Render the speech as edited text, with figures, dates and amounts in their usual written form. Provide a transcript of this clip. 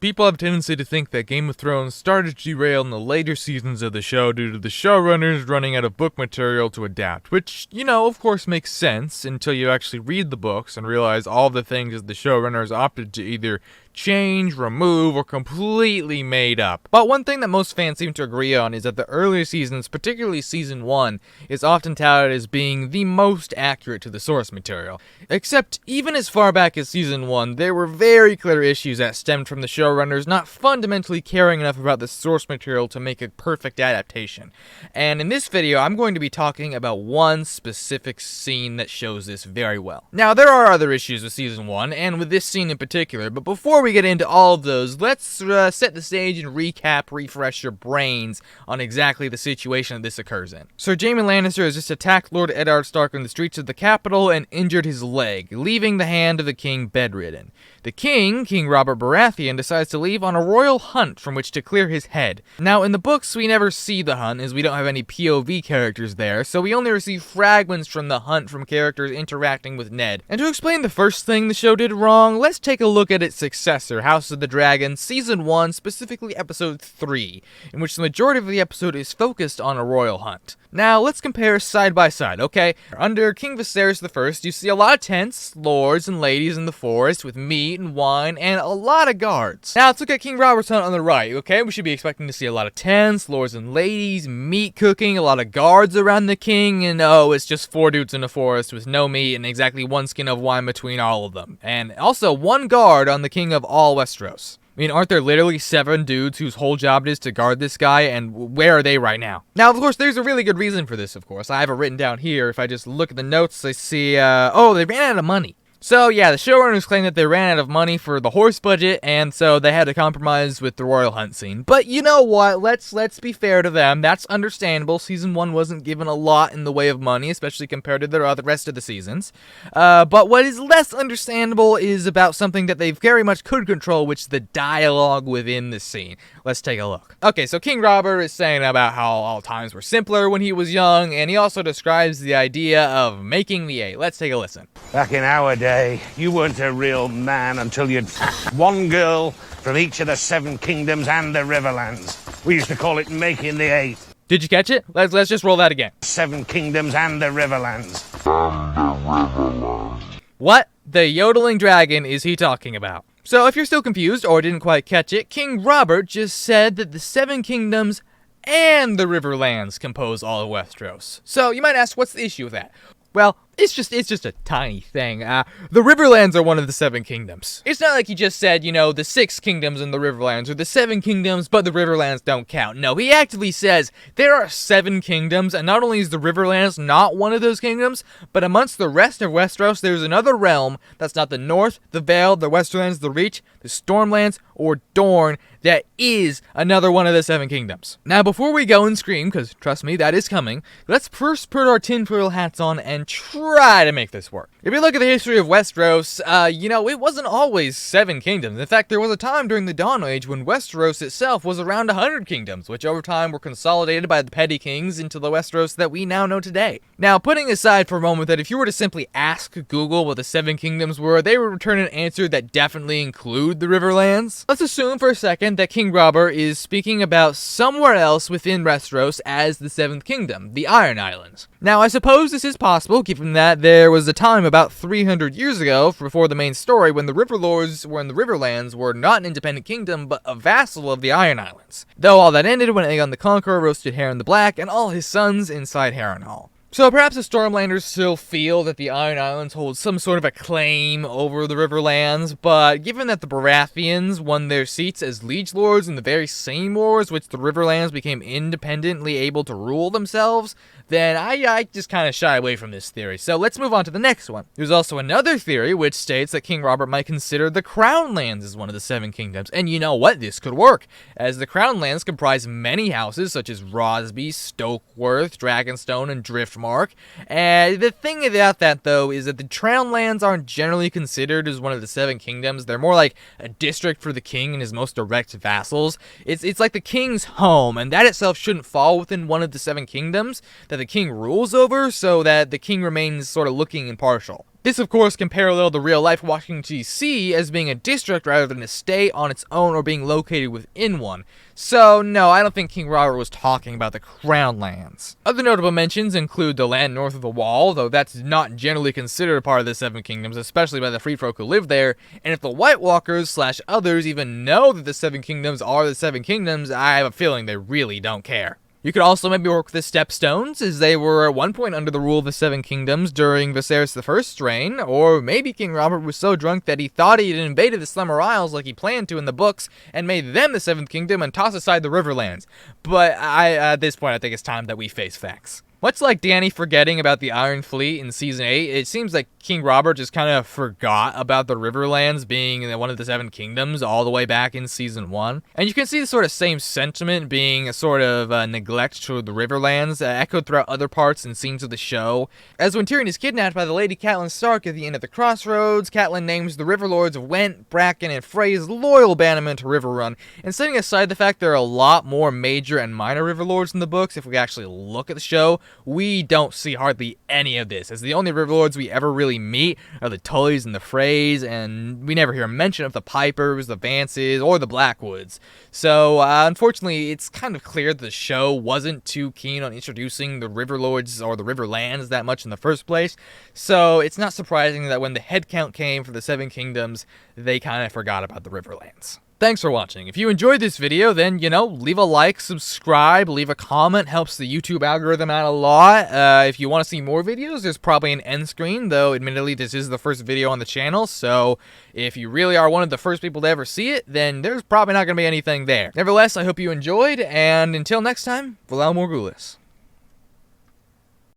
People have a tendency to think that Game of Thrones started to derail in the later seasons of the show due to the showrunners running out of book material to adapt, which, of course makes sense until you actually read the books and realize all the things that the showrunners opted to either change, remove, or completely made up. But one thing that most fans seem to agree on is that the earlier seasons, particularly season 1, is often touted as being the most accurate to the source material. Except, even as far back as season 1, there were very clear issues that stemmed from the showrunners not fundamentally caring enough about the source material to make a perfect adaptation. And in this video, I'm going to be talking about one specific scene that shows this very well. Now, there are other issues with season 1, and with this scene in particular, but before we get into all of those, let's set the stage and refresh your brains on exactly the situation that this occurs in. Sir Jaime Lannister has just attacked Lord Eddard Stark in the streets of the capital and injured his leg, leaving the hand of the king bedridden. The king, King Robert Baratheon, decides to leave on a royal hunt from which to clear his head. Now, in the books, we never see the hunt, as we don't have any POV characters there, so we only receive fragments from the hunt from characters interacting with Ned. And to explain the first thing the show did wrong, let's take a look at its successor, House of the Dragon, Season 1, specifically Episode 3, in which the majority of the episode is focused on a royal hunt. Now, let's compare side by side, okay? Under King Viserys I, you see a lot of tents, lords, and ladies in the forest with meat and wine, and a lot of guards. Now, let's look at King Robert's hunt on the right, okay? We should be expecting to see a lot of tents, lords and ladies, meat cooking, a lot of guards around the king, and it's just 4 dudes in the forest with no meat and exactly 1 skin of wine between all of them. And also 1 guard on the king of all Westeros. I mean, aren't there literally 7 dudes whose whole job it is to guard this guy, and where are they right now? Now, of course, there's a really good reason for this, of course. I have it written down here. If I just look at the notes, I see, they ran out of money. So, yeah, the showrunners claim that they ran out of money for the horse budget, and so they had to compromise with the royal hunt scene. But you know what? Let's be fair to them. That's understandable. Season 1 wasn't given a lot in the way of money, especially compared to the rest of the seasons. But what is less understandable is about something that they very much could control, which is the dialogue within the scene. Let's take a look. Okay, so King Robert is saying about how all times were simpler when he was young, and he also describes the idea of making the 8. Let's take a listen. Back in our day, you weren't a real man until you'd 1 girl from each of the 7 kingdoms and the Riverlands. We used to call it making the 8. Did you catch it? Let's just roll that again. 7 kingdoms and the Riverlands. What the yodeling dragon is he talking about? So if you're still confused or didn't quite catch it, King Robert just said that the 7 kingdoms and the Riverlands compose all of Westeros. So you might ask, what's the issue with that? Well, it's just a tiny thing. The Riverlands are one of the 7 kingdoms. It's not like he just said, the 6 kingdoms in the Riverlands, or the 7 kingdoms, but the Riverlands don't count. No, he actively says there are 7 kingdoms, and not only is the Riverlands not one of those kingdoms, but amongst the rest of Westeros, there's another realm that's not the North, the Vale, the Westerlands, the Reach, the Stormlands, or Dorne, that is another one of the 7 kingdoms. Now, before we go and scream, because trust me, that is coming, let's first put our tinfoil hats on and try to make this work. If you look at the history of Westeros, it wasn't always 7 kingdoms. In fact, there was a time during the Dawn Age when Westeros itself was around 100 kingdoms, which over time were consolidated by the petty kings into the Westeros that we now know today. Now, putting aside for a moment that if you were to simply ask Google what the 7 kingdoms were, they would return an answer that definitely include the Riverlands. Let's assume for a second that King Robert is speaking about somewhere else within Westeros as the 7th kingdom, the Iron Islands. Now, I suppose this is possible, given that there was a time about 300 years ago, before the main story, when the Riverlands were not an independent kingdom, but a vassal of the Iron Islands. Though all that ended when Aegon the Conqueror roasted Harren the Black and all his sons inside Harrenhal. So perhaps the Stormlanders still feel that the Iron Islands hold some sort of a claim over the Riverlands, but given that the Baratheons won their seats as liege lords in the very same wars which the Riverlands became independently able to rule themselves, then I just kind of shy away from this theory. So let's move on to the next one. There's also another theory which states that King Robert might consider the Crown Lands as one of the 7 kingdoms. And you know what? This could work, as the Crown Lands comprise many houses such as Rosby, Stokeworth, Dragonstone, and Driftmark. And the thing about that, though, is that the Crown Lands aren't generally considered as one of the 7 kingdoms. They're more like a district for the king and his most direct vassals. It's like the king's home, and that itself shouldn't fall within one of the 7 kingdoms that the king rules over, so that the king remains sort of looking impartial. This, of course, can parallel the real-life Washington, D.C. as being a district rather than a state on its own or being located within one. So, no, I don't think King Robert was talking about the Crown Lands. Other notable mentions include the land north of the Wall, though that's not generally considered part of the Seven Kingdoms, especially by the free folk who live there, and if the White Walkers/others even know that the Seven Kingdoms are the Seven Kingdoms, I have a feeling they really don't care. You could also maybe work with the Stepstones, as they were at one point under the rule of the Seven Kingdoms during Viserys I's reign, or maybe King Robert was so drunk that he thought he had invaded the Summer Isles like he planned to in the books, and made them the Seventh Kingdom and tossed aside the Riverlands. But at this point, I think it's time that we face facts. Much like Dany forgetting about the Iron Fleet in Season 8, it seems like King Robert just kind of forgot about the Riverlands being one of the Seven Kingdoms all the way back in Season 1. And you can see the sort of same sentiment being a sort of neglect toward the Riverlands, echoed throughout other parts and scenes of the show. As when Tyrion is kidnapped by the Lady Catelyn Stark at the end of the Crossroads, Catelyn names the Riverlords of Went, Bracken, and Frey's loyal bannermen to Riverrun. And setting aside the fact there are a lot more major and minor Riverlords in the books, if we actually look at the show, we don't see hardly any of this, as the only Riverlords we ever really meet are the Tullys and the Freys, and we never hear a mention of the Pipers, the Vances, or the Blackwoods. So, unfortunately, it's kind of clear that the show wasn't too keen on introducing the Riverlords or the Riverlands that much in the first place, so it's not surprising that when the headcount came for the Seven Kingdoms, they kind of forgot about the Riverlands. Thanks for watching. If you enjoyed this video, then, leave a like, subscribe, leave a comment, helps the YouTube algorithm out a lot. If you want to see more videos, there's probably an end screen, though admittedly this is the first video on the channel, so if you really are one of the first people to ever see it, then there's probably not going to be anything there. Nevertheless, I hope you enjoyed, and until next time, Valar Morghulis.